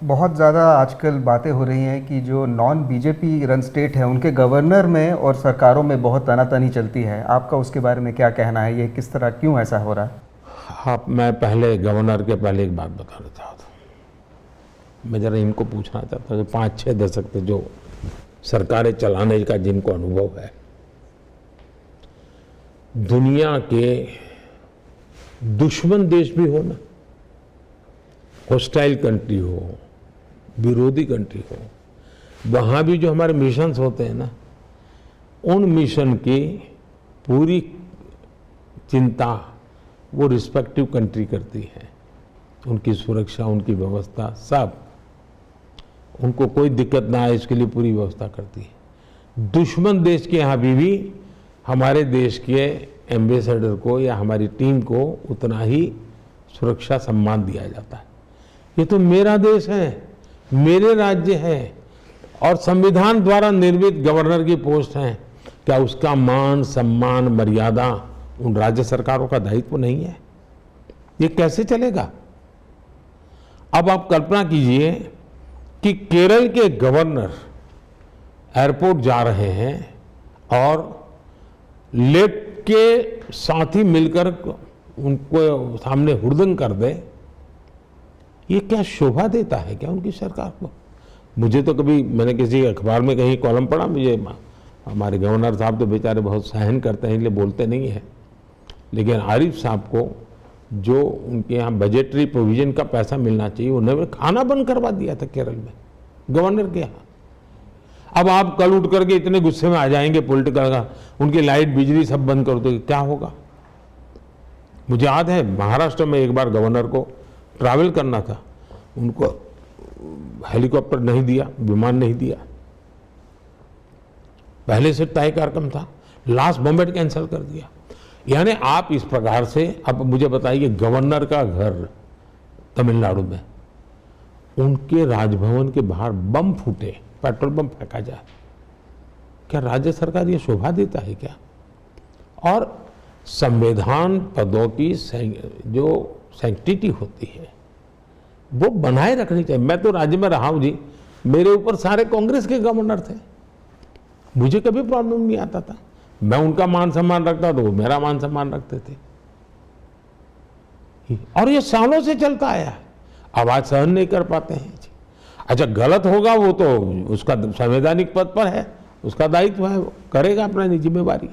बहुत ज़्यादा आजकल बातें हो रही हैं कि जो नॉन बीजेपी रन स्टेट है उनके गवर्नर में और सरकारों में बहुत तनातनी चलती है। आपका उसके बारे में क्या कहना है? ये किस तरह क्यों ऐसा हो रहा है? हाँ, मैं पहले गवर्नर के पहले एक बात बताना चाहता हूँ। मैं जरा इनको पूछना चाहता हूँ, 5-6 दशक से जो सरकारें चलाने का जिनको अनुभव है, दुनिया के दुश्मन देश भी हो ना, हॉस्टाइल कंट्री हो, विरोधी कंट्री हो, वहाँ भी जो हमारे मिशंस होते हैं ना, उन मिशन की पूरी चिंता वो रिस्पेक्टिव कंट्री करती है। उनकी सुरक्षा, उनकी व्यवस्था, सब, उनको कोई दिक्कत ना आए इसके लिए पूरी व्यवस्था करती है। दुश्मन देश के यहाँ भी हमारे देश के एम्बेसडर को या हमारी टीम को उतना ही सुरक्षा सम्मान दिया जाता है। ये तो मेरा देश है, मेरे राज्य है और संविधान द्वारा निर्मित गवर्नर की पोस्ट है। क्या उसका मान सम्मान मर्यादा उन राज्य सरकारों का दायित्व नहीं है? ये कैसे चलेगा? अब आप कल्पना कीजिए कि केरल के गवर्नर एयरपोर्ट जा रहे हैं और लेफ्ट के साथी मिलकर उनको सामने हुड़दंग कर दे। ये क्या शोभा देता है क्या उनकी सरकार को? मुझे तो कभी, मैंने किसी अखबार में कहीं कॉलम पढ़ा, मुझे हमारे गवर्नर साहब तो बेचारे बहुत सहन करते हैं इसलिए बोलते नहीं हैं, लेकिन आरिफ साहब को जो उनके यहाँ बजटरी प्रोविजन का पैसा मिलना चाहिए उन्होंने खाना बंद करवा दिया था केरल में गवर्नर के यहाँ। अब आप कल उठ करके इतने गुस्से में आ जाएंगे पॉलिटिकल का, उनकी लाइट बिजली सब बंद कर दो, क्या होगा? मुझे याद है महाराष्ट्र में एक बार गवर्नर को ट्रैवल करना था, उनको हेलीकॉप्टर नहीं दिया, विमान नहीं दिया, पहले से तय कार्यक्रम था, लास्ट मोमेंट कैंसिल कर दिया। यानी आप इस प्रकार से, अब मुझे बताइए, गवर्नर का घर तमिलनाडु में, उनके राजभवन के बाहर बम फूटे, पेट्रोल बम फेंका जाए, क्या राज्य सरकार ये शोभा देता है क्या? और संविधान पदों की जो सैंक्टिटी होती है वो बनाए रखनी चाहिए। मैं तो राज्य में रहा हूं जी, मेरे ऊपर सारे कांग्रेस के गवर्नर थे, मुझे कभी प्रॉब्लम नहीं आता था। मैं उनका मान सम्मान रखता तो वो मेरा मान सम्मान रखते थे, और ये सालों से चलता आया है। अब आज सहन नहीं कर पाते हैं जी। अच्छा, गलत होगा वो तो उसका संवैधानिक पद पर है, उसका दायित्व है, वो करेगा अपनी जिम्मेवारी।